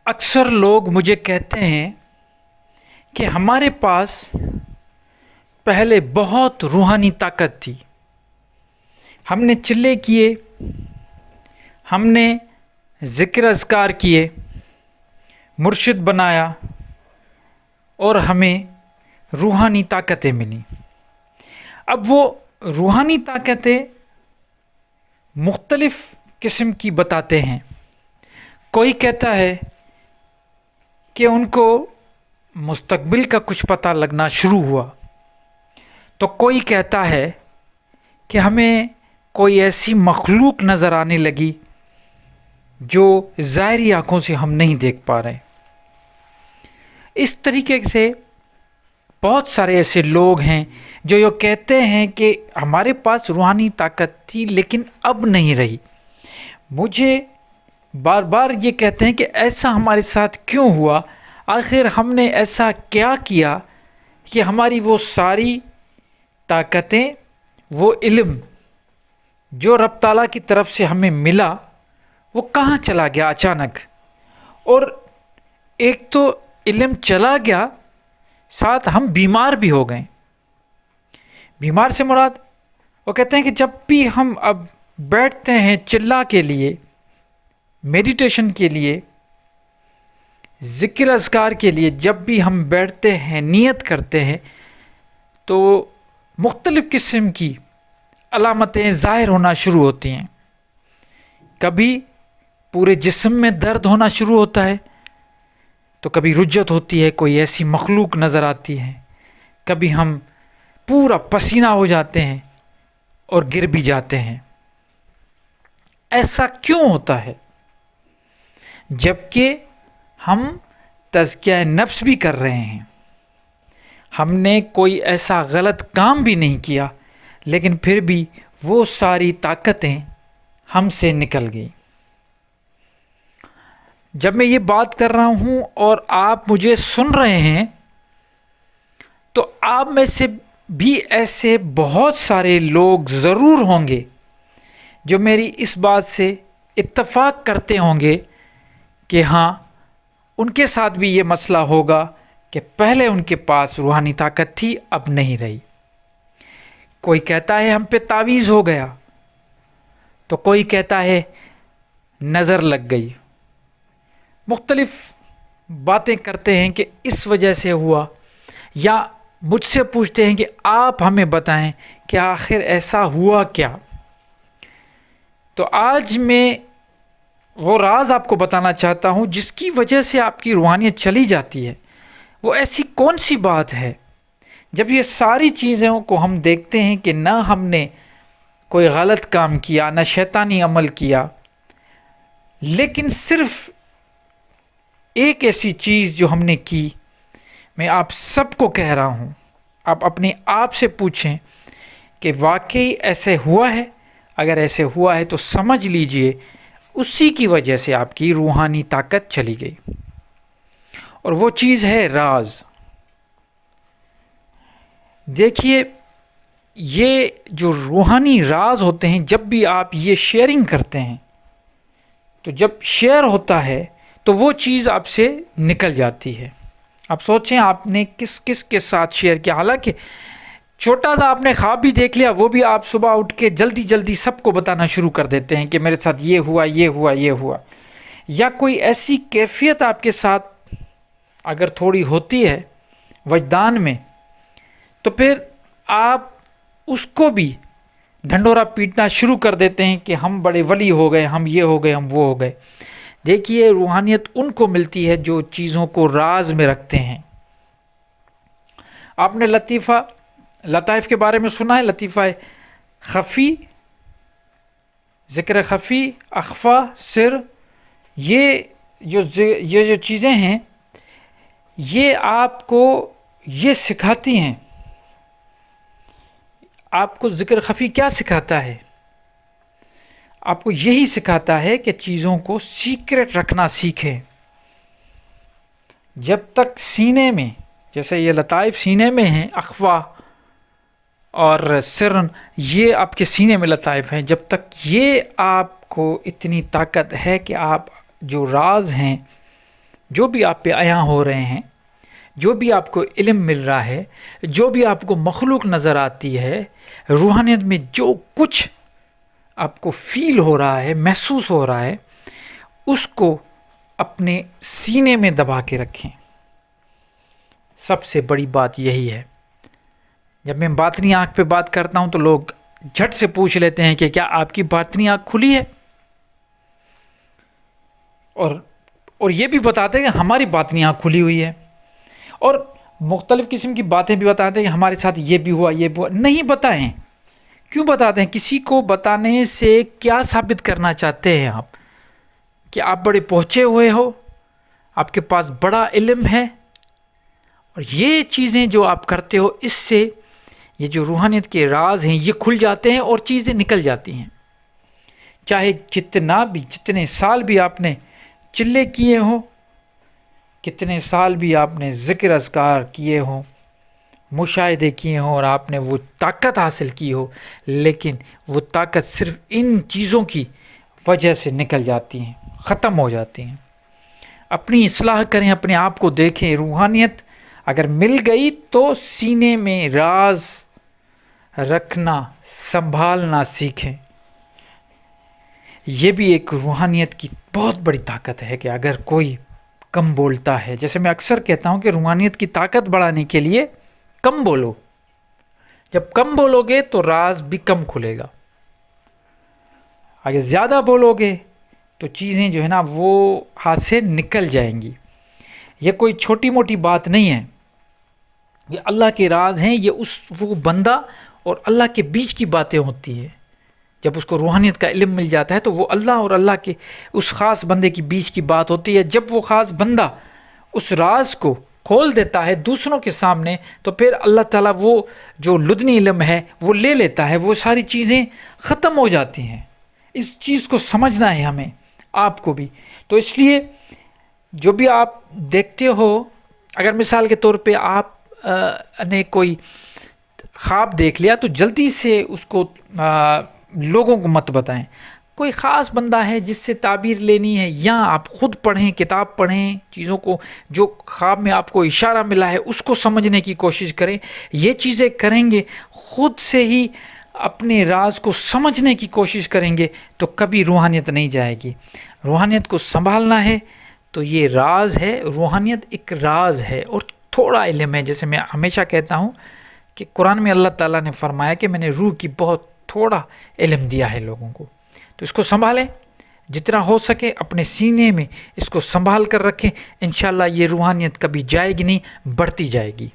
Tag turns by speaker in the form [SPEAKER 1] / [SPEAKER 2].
[SPEAKER 1] اکثر لوگ مجھے کہتے ہیں کہ ہمارے پاس پہلے بہت روحانی طاقت تھی، ہم نے چلے کیے، ہم نے ذکر اذکار کیے، مرشد بنایا اور ہمیں روحانی طاقتیں ملیں۔ اب وہ روحانی طاقتیں مختلف قسم کی بتاتے ہیں۔ کوئی کہتا ہے کہ ان کو مستقبل کا کچھ پتہ لگنا شروع ہوا، تو کوئی کہتا ہے کہ ہمیں کوئی ایسی مخلوق نظر آنے لگی جو ظاہری آنکھوں سے ہم نہیں دیکھ پا رہے۔ اس طریقے سے بہت سارے ایسے لوگ ہیں جو یہ کہتے ہیں کہ ہمارے پاس روحانی طاقت تھی لیکن اب نہیں رہی۔ مجھے بار بار یہ کہتے ہیں کہ ایسا ہمارے ساتھ کیوں ہوا، آخر ہم نے ایسا کیا کیا کہ ہماری وہ ساری طاقتیں، وہ علم جو رب تعالیٰ کی طرف سے ہمیں ملا، وہ کہاں چلا گیا اچانک۔ اور ایک تو علم چلا گیا، ساتھ ہم بیمار بھی ہو گئے۔ بیمار سے مراد وہ کہتے ہیں کہ جب بھی ہم اب بیٹھتے ہیں چلا کے لیے، میڈیٹیشن کے لیے، ذکر اذکار کے لیے، جب بھی ہم بیٹھتے ہیں، نیت کرتے ہیں، تو مختلف قسم کی علامتیں ظاہر ہونا شروع ہوتی ہیں۔ کبھی پورے جسم میں درد ہونا شروع ہوتا ہے، تو کبھی رجت ہوتی ہے، کوئی ایسی مخلوق نظر آتی ہے، کبھی ہم پورا پسینہ ہو جاتے ہیں اور گر بھی جاتے ہیں۔ ایسا کیوں ہوتا ہے جبکہ ہم تزکیہ نفس بھی کر رہے ہیں، ہم نے کوئی ایسا غلط کام بھی نہیں کیا، لیکن پھر بھی وہ ساری طاقتیں ہم سے نکل گئی۔ جب میں یہ بات کر رہا ہوں اور آپ مجھے سن رہے ہیں، تو آپ میں سے بھی ایسے بہت سارے لوگ ضرور ہوں گے جو میری اس بات سے اتفاق کرتے ہوں گے کہ ہاں، ان کے ساتھ بھی یہ مسئلہ ہوگا کہ پہلے ان کے پاس روحانی طاقت تھی، اب نہیں رہی۔ کوئی کہتا ہے ہم پہ تعویذ ہو گیا، تو کوئی کہتا ہے نظر لگ گئی۔ مختلف باتیں کرتے ہیں کہ اس وجہ سے ہوا، یا مجھ سے پوچھتے ہیں کہ آپ ہمیں بتائیں کہ آخر ایسا ہوا کیا۔ تو آج میں وہ راز آپ کو بتانا چاہتا ہوں جس کی وجہ سے آپ کی روحانیت چلی جاتی ہے۔ وہ ایسی کون سی بات ہے جب یہ ساری چیزوں کو ہم دیکھتے ہیں کہ نہ ہم نے کوئی غلط کام کیا، نہ شیطانی عمل کیا، لیکن صرف ایک ایسی چیز جو ہم نے کی، میں آپ سب کو کہہ رہا ہوں، آپ اپنے آپ سے پوچھیں کہ واقعی ایسے ہوا ہے؟ اگر ایسے ہوا ہے تو سمجھ لیجئے اسی کی وجہ سے آپ کی روحانی طاقت چلی گئی، اور وہ چیز ہے راز۔ دیکھیے، یہ جو روحانی راز ہوتے ہیں، جب بھی آپ یہ شیئرنگ کرتے ہیں، تو جب شیئر ہوتا ہے تو وہ چیز آپ سے نکل جاتی ہے۔ آپ سوچیں آپ نے کس کس کے ساتھ شیئر کیا، حالانکہ چھوٹا سا آپ نے خواب بھی دیکھ لیا، وہ بھی آپ صبح اٹھ کے جلدی جلدی سب کو بتانا شروع کر دیتے ہیں کہ میرے ساتھ یہ ہوا، یہ ہوا، یہ ہوا۔ یا کوئی ایسی کیفیت آپ کے ساتھ اگر تھوڑی ہوتی ہے وجدان میں، تو پھر آپ اس کو بھی ڈھنڈورا پیٹنا شروع کر دیتے ہیں کہ ہم بڑے ولی ہو گئے، ہم یہ ہو گئے، ہم وہ ہو گئے۔ دیکھیے، روحانیت ان کو ملتی ہے جو چیزوں کو راز میں رکھتے ہیں۔ آپ نے لطائف کے بارے میں سنا ہے، لطیفہ خفی، ذکر خفی، اخفا، سر۔ یہ جو چیزیں ہیں، یہ آپ کو یہ سکھاتی ہیں۔ آپ کو ذکر خفی کیا سکھاتا ہے؟ آپ کو یہی سکھاتا ہے کہ چیزوں کو سیکرٹ رکھنا سیکھیں۔ جب تک سینے میں، جیسے یہ لطائف سینے میں ہیں، اخفا اور سرن، یہ آپ کے سینے میں لطائف ہیں، جب تک یہ آپ کو اتنی طاقت ہے کہ آپ جو راز ہیں جو بھی آپ پہ عیاں ہو رہے ہیں، جو بھی آپ کو علم مل رہا ہے، جو بھی آپ کو مخلوق نظر آتی ہے، روحانیت میں جو کچھ آپ کو فیل ہو رہا ہے، محسوس ہو رہا ہے، اس کو اپنے سینے میں دبا کے رکھیں۔ سب سے بڑی بات یہی ہے۔ جب میں باطنی آنکھ پہ بات کرتا ہوں تو لوگ جھٹ سے پوچھ لیتے ہیں کہ کیا آپ کی باطنی آنکھ کھلی ہے؟ اور یہ بھی بتاتے ہیں کہ ہماری باطنی آنکھ کھلی ہوئی ہے، اور مختلف قسم کی باتیں بھی بتاتے ہیں کہ ہمارے ساتھ یہ بھی ہوا، یہ بھی ہوا۔ نہیں بتائیں۔ کیوں بتاتے ہیں؟ کسی کو بتانے سے کیا ثابت کرنا چاہتے ہیں آپ؟ کہ آپ بڑے پہنچے ہوئے ہو، آپ کے پاس بڑا علم ہے، اور یہ چیزیں جو آپ کرتے ہو، اس سے یہ جو روحانیت کے راز ہیں یہ کھل جاتے ہیں اور چیزیں نکل جاتی ہیں۔ چاہے جتنے سال بھی آپ نے چلے کیے ہوں، کتنے سال بھی آپ نے ذکر اذکار کیے ہوں، مشاہدے کیے ہوں، اور آپ نے وہ طاقت حاصل کی ہو، لیکن وہ طاقت صرف ان چیزوں کی وجہ سے نکل جاتی ہیں، ختم ہو جاتی ہیں۔ اپنی اصلاح کریں، اپنے آپ کو دیکھیں۔ روحانیت اگر مل گئی تو سینے میں راز رکھنا، سنبھالنا سیکھیں۔ یہ بھی ایک روحانیت کی بہت بڑی طاقت ہے کہ اگر کوئی کم بولتا ہے، جیسے میں اکثر کہتا ہوں کہ روحانیت کی طاقت بڑھانے کے لیے کم بولو۔ جب کم بولو گے تو راز بھی کم کھلے گا۔ اگر زیادہ بولو گے تو چیزیں جو ہے نا وہ ہاتھ سے نکل جائیں گی۔ یہ کوئی چھوٹی موٹی بات نہیں ہے، یہ اللہ کے راز ہیں۔ یہ وہ بندہ اور اللہ کے بیچ کی باتیں ہوتی ہیں۔ جب اس کو روحانیت کا علم مل جاتا ہے تو وہ اللہ اور اللہ کے اس خاص بندے کی بیچ کی بات ہوتی ہے۔ جب وہ خاص بندہ اس راز کو کھول دیتا ہے دوسروں کے سامنے، تو پھر اللہ تعالیٰ وہ جو لدنی علم ہے وہ لے لیتا ہے، وہ ساری چیزیں ختم ہو جاتی ہیں۔ اس چیز کو سمجھنا ہے ہمیں، آپ کو بھی۔ تو اس لیے جو بھی آپ دیکھتے ہو، اگر مثال کے طور پہ آپ نے کوئی خواب دیکھ لیا تو جلدی سے اس کو لوگوں کو مت بتائیں۔ کوئی خاص بندہ ہے جس سے تعبیر لینی ہے، یا آپ خود پڑھیں، کتاب پڑھیں، چیزوں کو جو خواب میں آپ کو اشارہ ملا ہے اس کو سمجھنے کی کوشش کریں۔ یہ چیزیں کریں گے، خود سے ہی اپنے راز کو سمجھنے کی کوشش کریں گے تو کبھی روحانیت نہیں جائے گی۔ روحانیت کو سنبھالنا ہے تو یہ راز ہے۔ روحانیت ایک راز ہے اور تھوڑا علم ہے۔ جیسے میں ہمیشہ کہتا ہوں کہ قرآن میں اللہ تعالیٰ نے فرمایا کہ میں نے روح کی بہت تھوڑا علم دیا ہے لوگوں کو، تو اس کو سنبھالیں جتنا ہو سکے، اپنے سینے میں اس کو سنبھال کر رکھیں۔ انشاءاللہ یہ روحانیت کبھی جائے گی نہیں، بڑھتی جائے گی۔